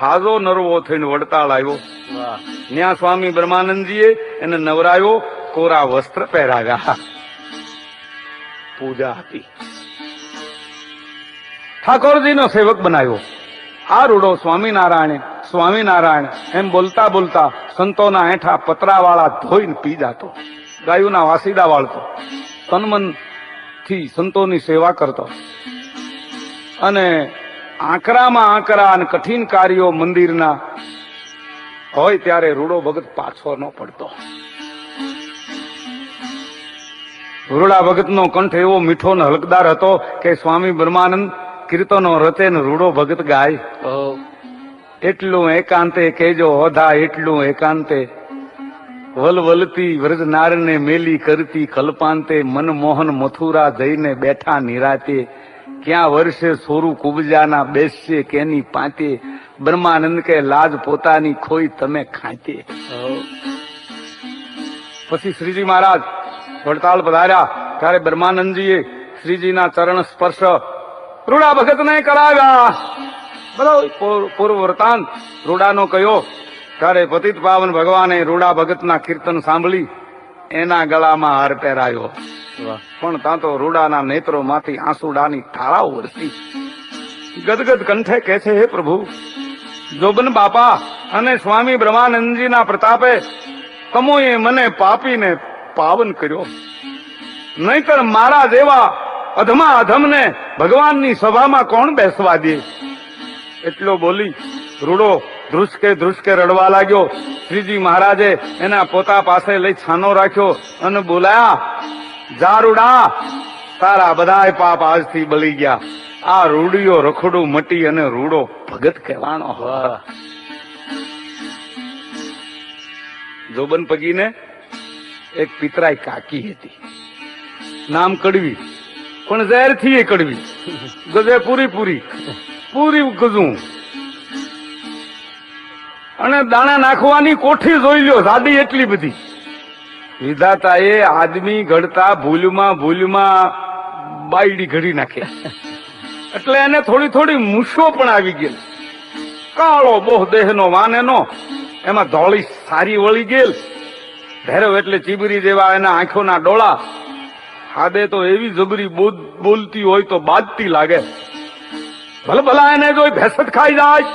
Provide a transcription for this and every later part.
હાજો નરવો થઈને વડતાલ આવ્યો. ત્યાં સ્વામી બ્રહ્માનંદજીએ એને નવરાયો, કોરા વસ્ત્ર પહેરાવ્યા. પૂજા હતી. ઠાકોરજીનો સેવક બનાવ્યો. આ રૂડો સ્વામિનારાયણ સ્વામિનારાયણ એમ બોલતા બોલતા સંતોના હેઠા પતરાવાળા ધોઈને પી જાતો, ગાયોના વાસીડા વાળતો, તનમન થી સંતોની સેવા કરતો, અને આંકરામાં આંકરા અને કઠિન કાર્યો મંદિરના હોય ત્યારે રૂડો ભગત પાછો ન પડતો. રૂડા ભગતનો કંઠ એવો મીઠો ને હલકદાર હતો કે સ્વામી બ્રહ્માનંદ કીર્તનો રચે ને રૂડો ભગત ગાય. એટલું એકાંતે કેજો હોધા, એટલું એકાંતે વલવલતી વ્રજનારને મેલી કરતી કલ્પાંતે, મનમોહન મથુરા જઈને બેઠા નિરાતે, ક્યાં વર્ષે સોરું કુબજાના બેસશે કેની પાંતે, બ્રહ્માનંદ કે લાજ પોતાની ખોઈ તમે ખાતે. પછી શ્રીજી મહારાજ વડતાલ પધાર્યા ત્યારે બ્રહ્માનંદજીએ શ્રીજીના ચરણ સ્પર્શ રૂડા ભગતને કરાવ્યા. બરાબર પૂર્વ વૃતાંત રૂડાનો કયો ત્યારે પતિત પાવન ભગવાને રૂડા ભગતના કીર્તન સાંભળી એના ગળામાં હાર પહેરાયો. પણ ત્યાં તો રૂડાના નેત્રોમાંથી આંસુડાની ધારાઓ વરસી. ગદગદ કંઠે કહે છે, હે પ્રભુ, જોબન બાપા અને સ્વામી બ્રહ્માનંદજીના પ્રતાપે તમોએ મને પાપીને પાવન કર્યો, નહીતર મારા જેવા અધમા અધમને ભગવાનની સભામાં કોણ બેસવા દે. એટલો બોલી રૂડો ધ્રુસકે રડવા લાગ્યો. શ્રીજી મહારાજે એના પોતા પાસે લઈ છાનો રાખ્યો અને બોલાયા, જા રૂડા, તારા બધાય પાપ આજથી બળી ગયા. આ રૂડિયો રખડું મટી અને રૂડો ભગત કહેવાનો. જોબન પગીને એક પિતરાઈ કાકી હતી, નામ કડવી, પણ ઝેરથી એ કડવી, ગજે પૂરી ગજું, અને દાણા નાખવાની કોઠી જોઈ લ્યો, જાડી એટલી બધી. વિધાતા એ આદમી ઘડતા ભૂલમાં બાયડી ઘડી નાખે, એટલે એને થોડી મૂછો પણ આવી ગયેલ. કાળો બોહ દેહનો વાનેનો, એમાં ધોળી સારી વળી ગયેલ. ભેરવ એટલે ચીબરી જેવા એના આંખોના ડોળા. હાદે તો એવી જબરી બોલતી હોય તો બાજતી લાગે. ભલા એને જોઈ ભેસત ખાઈ જાય.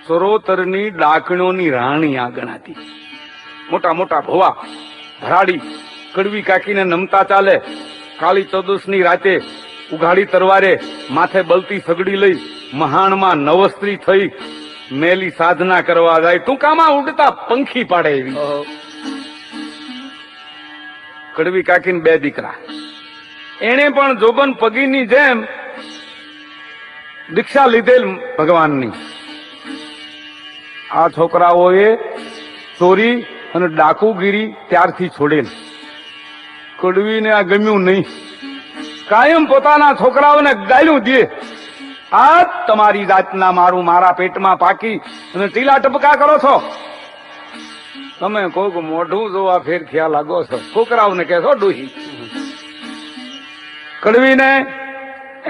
સરોતરની ડાકણોની રાણી આ ગણાતી. મોટા મોટા ભવા ભરાડી કડવી કાકીને નમતા ચાલે. કાળી ચૌદસની રાતે ઉઘાડી તરવારે માથે બલતી સગડી લઈ મહાણમાં નવસ્ત્રી થઈ મેલી સાધના કરવા જાય. ટૂંકામાં ઉડતા પંખી પાડે એવી. કડવી કાકીને 2 દીકરા. એને પણ જોબન પગીની જેમ દીક્ષા લીધેલ ભગવાનની. આ છોકરાઓએ ચોરી અને ડાકુગીરી ત્યારથી છોડેલ. કડવીને આ ગમ્યું નહીં. કાયમ પોતાના છોકરાઓને ગાળ્યું દે. આ તમારી જાતના મારા પેટમાં પાકી અને ટીલા ટપકા કરો છો. તમે કોક મોઢું જોવા ફેર ખ્યાલ લાગો છો. છોકરાઓને કહેશો ડોહી. કડવીને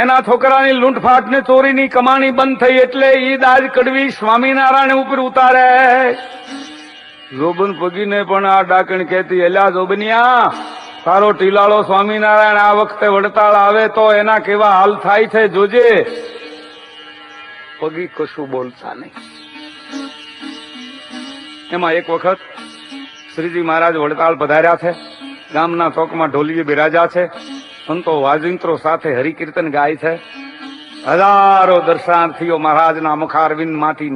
એના છોકરાની લૂંટફાટ ને ચોરીની કમાણી બંધ થઈ એટલે ઈ દાજ કડવી સ્વામિનારાયણ ઉપર ઉતારે. જોબન પગીને પણ આ ડાકણ કહેતી, એલા જોબનિયા, તારો ટીલાળો સ્વામિનારાયણ આ વખતે વડતાળ આવે તો એના કેવા હાલ થાય છે જોજે. પગી કશું બોલતા નહીં. એમાં એક વખત શ્રીજી મહારાજ વડતાળ પધાર્યા છે. ગામના ચોકમાં ઢોલીએ બિરાજા છે. સંતો વાજિંત્રો સાથે હરિકીર્તન ગાય છે. હજારો દર્શનાર્થીઓ મહારાજના મુખારવિંદ માંથી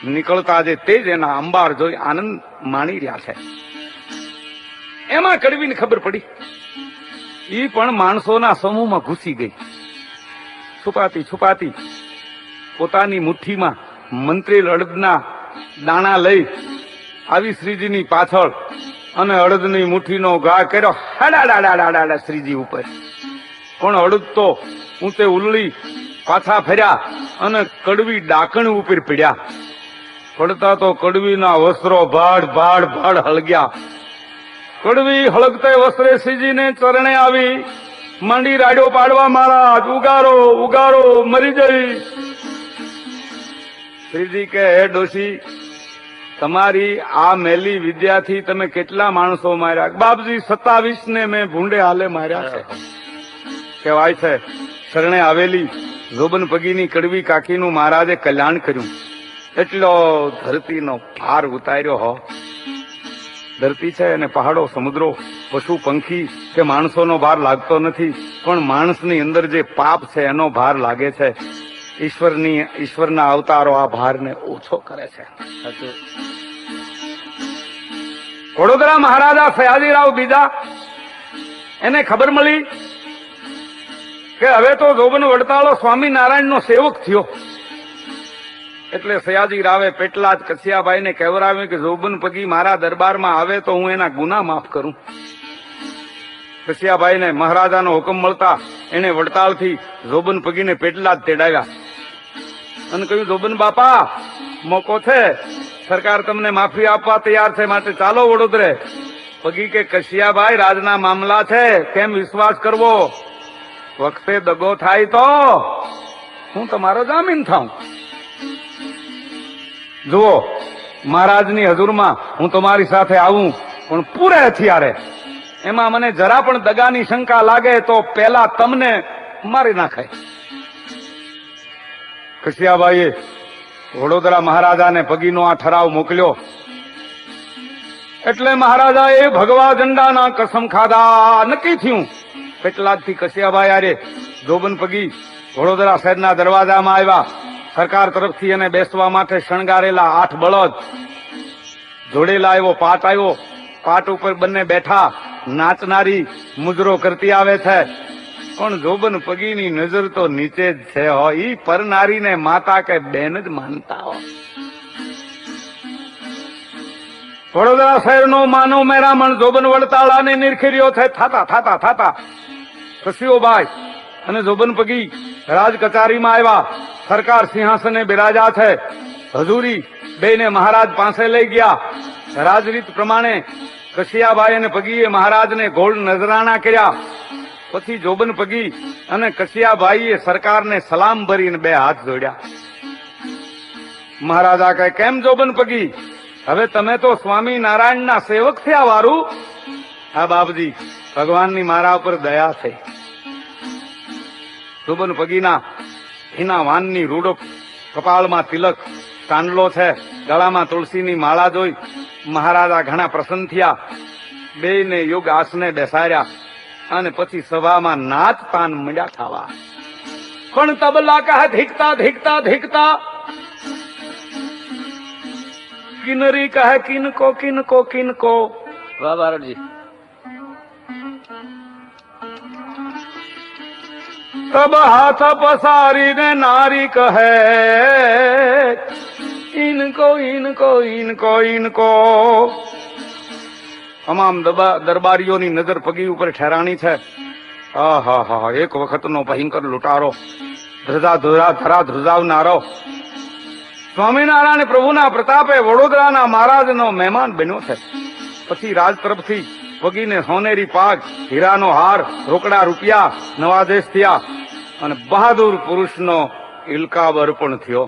નીકળતા જે તેજ એના અંબાર જોઈ આનંદ માણી રહ્યા છે. એમાં કડવીને ખબર પડી. ઈ પણ માણસોના સમૂહમાં ઘૂસી ગઈ. છુપાતી પોતાની મુઠ્ઠીમાં મંત્રી અડદના દાણા લઈ આવી શ્રીજીની પાછળ અને અડદની મુઠ્ઠીનો ઘા કર્યો હાડા શ્રીજી ઉપર. પણ અડદ તો ઊંચે ઉલળી પાછા ફર્યા અને કડવી ડાકણ ઉપર પડ્યા. પડતા તો કડવીના વસ્ત્રો ભાડ હળગ્યા. કડવી હળગતે વસ્ત્રે શ્રીજીને ચરણે આવી માંડી રાડ્યો પાડવા. મહારાજ ઉગારો મરી જઈ. શ્રીજી કે હે ડોશી, તમારી આ મેલી વિદ્યાથી તમે કેટલા માણસો માર્યા? બાપજી 27 ને મેં ભૂંડે હાલે માર્યા છે. કહેવાય છે શરણે આવેલી જોબન પગીની કડવી કાકીનું મહારાજે કલ્યાણ કર્યું. એટલો ધરતીનો ભાર ઉતાર્યો હો. ધરતી છે અને પહાડો, સમુદ્રો, પશુ પંખી કે માણસોનો ભાર લાગતો નથી, પણ માણસની અંદર જે પાપ છે એનો ભાર લાગે છે. ઈશ્વરના અવતારો આ ભારને ઓછો કરે છે. વડોદરા મહારાજા સયાજીરાવ બીજા એને ખબર મળી કે હવે તો જોબન વડતાળો સ્વામિનારાયણનો સેવક થયો. એટલે સયાજી રાવે પેટલાદ કસિયાભાઈને કહેવરાવ્યું કે જોબન પગી મારા દરબારમાં આવે તો હું એના ગુના માફ કરું. કસિયાભાઈને મહારાજાનો હુકમ મળતા એને વડતાળથી જોબન પગીને પેટલાદ તેડાવ્યા અને કહ્યું, જોબન બાપા, મોકો છે, સરકાર તમને માફી આપવા તૈયાર છે, માટે ચાલો વડોદરે. પગી કે કસિયાભાઈ, રાજના મામલા છે, કેમ વિશ્વાસ કરવો? વખતે દગો થાય તો હું તમારો જામીન થાઉં. જુઓ, મહારાજની હજુરમાં હું તમારી સાથે આવું, પણ પૂરે હથિયારે. એમાં મને જરા પણ દગાની શંકા લાગે તો પેલા તમને મારી નાખાય. કસિયાભાઈએ વડોદરા મહારાજાને પગીનો આ ઠરાવ મોકલ્યો. એટલે મહારાજાએ ભગવા ઝંડાના કસમ ખાધા. નક્કી થયું પેટલાદથી કસિયાભાઈ આરે જોબન પગી વડોદરા શહેરના દરવાજામાં આવ્યા. સરકાર તરફથી એને બેસવા માટે શણગારેલા 8 બળદ, જોડેલા એવો પાટ આવ્યો. પાટ ઉપર બંને બેઠા. નાચનારી મુજરો કરતી આવે છે, પણ જોબન પગીની નજર તો નીચે જ છે. હો, ઈ પરનારીને માતા કે બેન જ માનતા હો. વડોદરા શહેરનો માનવ મેરામણ જોબન વડતાળાને નિરખેર્યો છે. થાતા કસિયોભાઈ અને જોબન પગી રાજ કચારીમાં આવ્યા. સરકાર સિંહાસને બિરાજા છે. હજુરી બેને મહારાજ પાસે લઈ ગયા. રાજરીત પ્રમાણે કસિયાભાઈ અને પગીએ મહારાજને ગોળ નજરાણા કર્યા. પછી જોબન પગી અને કસિયાભાઈએ સરકારને સલામ ભરીને 2 હાથ જોડ્યા. મહારાજા કહે, કેમ જોબન પગી, હવે તમે તો સ્વામિનારાયણના સેવક થયા વારું? હા બાપજી, ભગવાનની મારા ઉપર દયા થઈ. જોબન પગીના એના વાનની રૂડો, કપાળમાં તિલક, કાંડલો છે, ગળામાં તુલસીની માળા જોઈ મહારાજા ઘણા પ્રસન્ન થયા. બેયને યોગ આસને બેસાડ્યા અને પછી સભામાં નાચ તાન મંડ્યા થવા. પણ તબલા કહે ધીકતા ધીકતા ધીકતા, કિનરી કહે કિनको કિनको કિनको. વાહ બારડજી. તબ હાથ પસારીને નારી કહે, ઇનકો ઇનકો ઇનકો ઇનકો. તમામ દરબારીઓની નજર પગી ઉપર ઠેરાણી છે. આહા, એક વખતનો ભયંકર લૂંટારો, ધરા ધ્રુજાવનારો. સ્વામિનારાયણ પ્રભુના પ્રતાપે વડોદરાના મહારાજનો મહેમાન બન્યો છે. પછી રાજ તરફથી પગીને સોનેરી પાગ, હીરાનો હાર, રોકડા રૂપિયા નવાદેશ થયા અને બહાદુર પુરુષનો ઇલકાબ અર્પણ થયો.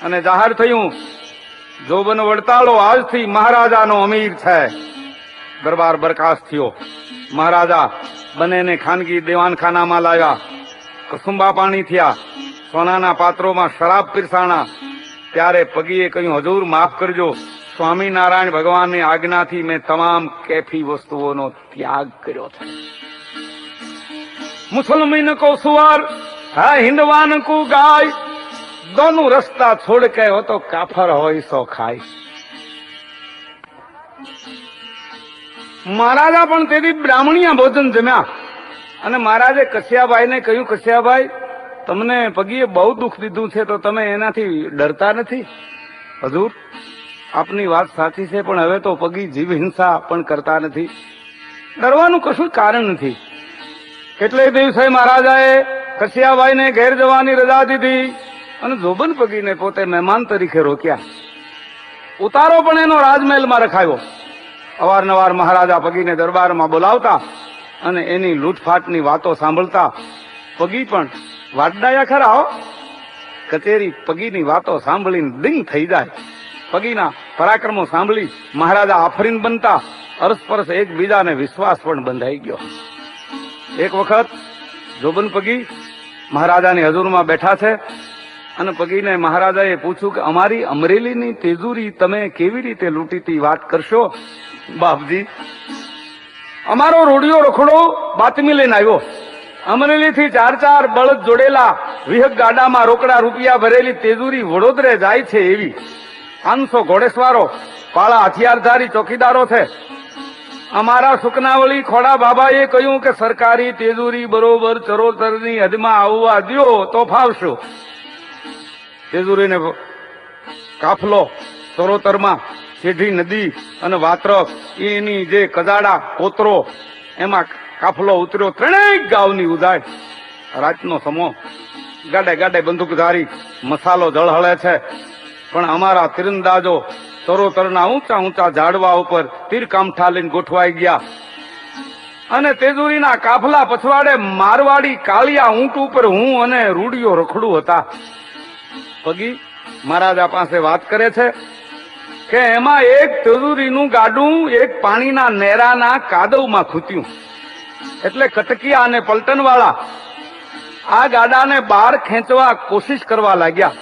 અને જાહેર થયું, જોબન વડતાળો આજથી મહારાજાનો અમીર છે. દરબાર બરખાસ્ત થયો. મહારાજા બંનેને ખાનગી દેવાનખાનામાં લાવ્યા. કસુંબા પાણી થયા. સોનાના પાત્રોમાં શરાબ પીરસાણા. ત્યારે પગીએ કહ્યું, હજુર માફ કરજો, સ્વામિનારાયણ ભગવાનની આજ્ઞાથી મેં તમામ કેફી વસ્તુઓનો ત્યાગ કર્યો છે. मुसलमान को सुअर है, हिंदवान को गाय, दोनों रस्ता छोड़ के हो तो काफर हो सो खाय. મહારાજા પણ તેથી બ્રાહ્મણીયા ભોજન જમ્યા અને મહારાજે કસિયાભાઈને કહ્યું, કસિયાભાઈ, તમને પગીએ બહુ દુઃખ દીધું છે તો તમે એનાથી ડરતા નથી? હજુર, આપની વાત સાચી છે, પણ હવે તો પગી જીવ હિંસા પણ કરતા નથી. ડરવાનું કશું કારણ નથી. કેટલાય દિવસે મહારાજાએ કસિયાભાઈને ઘેર જવાની રજા દીધી અને જોબન પગીને પોતે મહેમાન તરીકે રોક્યા. ઉતારો પણ એનો રાજમહેલમાં રખાયો. અવારનવાર મહારાજા પગીને દરબારમાં બોલાવતા અને એની લૂંટફાટની વાતો સાંભળતા. પગી પણ વાડડાયા ખરા હો. કચેરી પગીની વાતો સાંભળીને દિંગ થઈ જાય. પગીના પરાક્રમો સાંભળી મહારાજા આફરીન બનતા અરસપરસ એકબીજાને વિશ્વાસ પણ બંધાઈ ગયો. એક વખત જોબન પગી મહારાજાની હજુરમાં બેઠા છે અને પગીને મહારાજાએ પૂછ્યું કે અમારી અમરેલીની તેજુરી તમે કેવી રીતે લૂંટીતી વાત કરશો? બાપજી, અમારો રોડિયો રખડો બાતમી લઈને આવ્યો. અમરેલીથી 4 બળદ જોડેલા વિહક ગાડામાં રોકડા રૂપિયા ભરેલી તેજુરી વડોદરે જાય છે એવી 500 ઘોડેસવારો પાળા હથિયારધારી ચોકીદારો છે. અમારા સુકનાવળી ખોડા બાબાએ કહ્યું કે સરકારી તેજુરી બરોબર ચરોતરની હદમાં આવવા દ્યો તો ફાવશું. તેજુરીને કાફલો ચરોતરમાં સીધી નદી અને વાત્રક એની જે કજાડા કોતરો એમાં કાફલો ઉતર્યો. 3 ગાવની ઉદાય રાતનો સમો ગાડે ગાડે બંદૂકધારી મસાલો જળહળે છે. પણ અમારા તીરંદાજો ચરોતરના ઊંચા ઝાડવા ઉપર તીરકામઠા લઈને ગોઠવાઈ ગયા અને તેજુરીના કાફલા પછવાડે મારવાડી કાળિયા ઊંટ ઉપર હું અને રૂડિયો રખડું હતા. પગી મહારાજા પાસે વાત કરે છે કે એમાં એક તેજુરીનું ગાડું એક પાણીના નેરાના કાદવમાં ખૂત્યું. એટલે કટકિયા અને પલટન વાળા આ ગાડાને બહાર ખેંચવા કોશિશ કરવા લાગ્યા.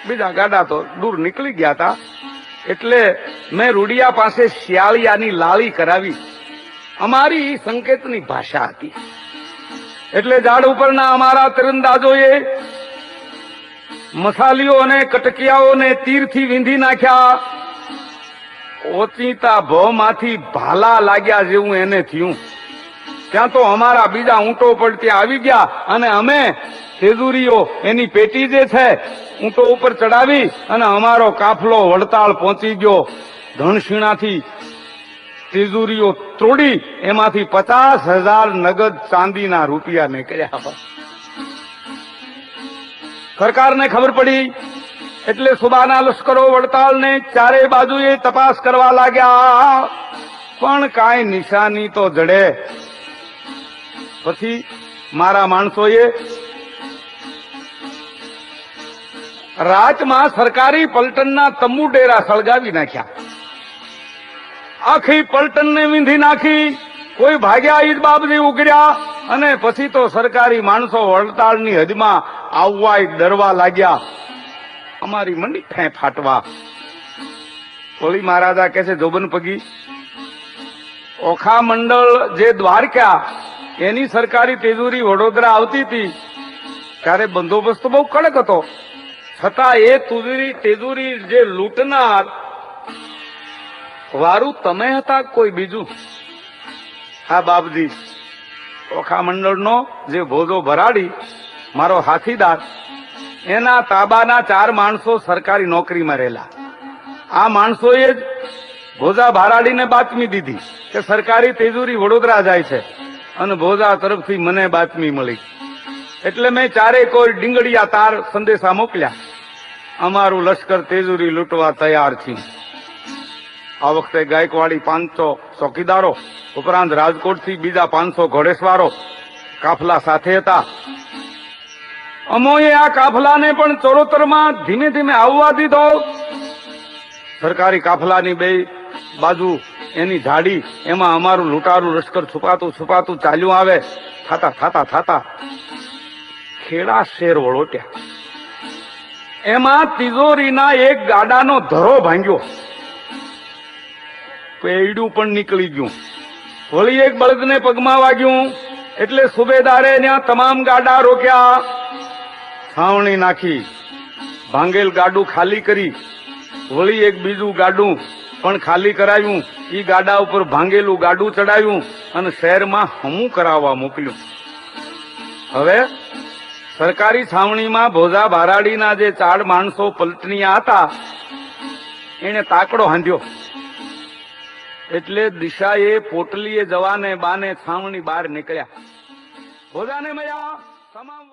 બીજા ગાડા તો દૂર નીકળી ગયા હતા. એટલે મેં રૂડિયા પાસે શિયાળિયાની લાળી કરાવી. અમારી સંકેતની ભાષા હતી. એટલે ઝાડ ઉપરના અમારા તીરંદાજોએ મસાલીઓ અને કટકિયાઓને તીરથી વીંધી નાખ્યા. ઓચિંતા ભવમાંથી ભાલા લાગ્યા જેવું એને થયું. ત્યાં તો અમારા બીજા ઊંટો પણ ત્યાં આવી ગયા અને અમે તેજુરીઓ એની પેટી જે છે ઊંટો ઉપર ચડાવી અને અમારો કાફલો વડતાલ પહોંચી ગયો. ધણશીણાથી તેજુરીઓ તોડી એમાંથી 50,000 નગદ ચાંદીના રૂપિયા નીકળ્યા. સરકારને ખબર પડી એટલે સુબાના લશ્કરો વડતાલને ચારે બાજુએ તપાસ કરવા લાગ્યા. પણ કાંઈ નિશાની તો જડે. પછી મારા માણસોએ રાતમાં સરકારી પલટનના તંબુ ડેરા સળગાવી નાખ્યા. આખી પલટનને વીંધી નાખી. કોઈ ભાગ્યા ઈદ બાબજી ઉગડ્યા અને પછી તો સરકારી માણસો વડતાળની હદમાં આવવા ડરવા લાગ્યા. અમારી મંડી ફે ફાટવા. વળી મહારાજા કહે છે જોબન પગી, ઓખા મંડળ જે દ્વારકા એની સરકારી તેજુરી વડોદરા આવતી હતી ત્યારે બંદોબસ્ત બહુ કડક હતો. છતાં એ તેજુરી જે લૂંટનાર વારું તમે હતા કોઈ બીજું? હા બાપજી, ઓખા મંડળનો જે ભોજો ભરાડી મારો સાથીદાર એના તાબાના 4 માણસો સરકારી નોકરીમાં રહેલા. આ માણસોએ જ ભોજા ભારાડીને બાતમી દીધી કે સરકારી તેજુરી વડોદરા જાય છે અને ભોજા તરફથી મને બાતમી મળી. એટલે મેં 4 કોઈ ડીંગડિયા તાર સંદેશા મોકલ્યા. અમારું લશ્કર તેજુરી લૂંટવા તૈયાર છે. આ વખતે ગાયકવાડી 500 ચોકીદારો ઉપરાંત રાજકોટથી બીજા 500 ઘોડેસવારો કાફલા સાથે હતા. અમોએ આ કાફલાને પણ ચરોતરમાં ધીમે ધીમે આવવા દીધો. સરકારી કાફલાની 2 બાજુ એની ઝાડી એમાં અમારું લૂંટારું લશ્કર છુપાતું ચાલ્યું આવે. થાતા ખેડા શેર વળોટ્યા. એમાં તિજોરીના એક ગાડાનો ધરો ભાંગ્યો. પૈડું પણ નીકળી ગયું. વળી એક બળદને પગમાં વાગ્યું. એટલે સુબેદારે ત્યાં તમામ ગાડા રોક્યા. છાવણી નાખી. ભાંગેલ ગાડું ખાલી કરી. વળી એક બીજું ગાડું પણ ખાલી કરાવ્યું. એ ગાડા ઉપર ભાંગેલું ગાડું ચડાવ્યું અને શહેરમાં હમું કરાવવા મોકલ્યું. હવે સરકારી છાવણીમાં ભોજા ભારાડીના જે 4 માણસો પલટણીયા હતા એને તાકડો હાંધ્યો. એટલે દિશાએ પોટલીએ જવાને બાને છાવણી બહાર નીકળ્યા. ભોજાને મળ્યા તમામ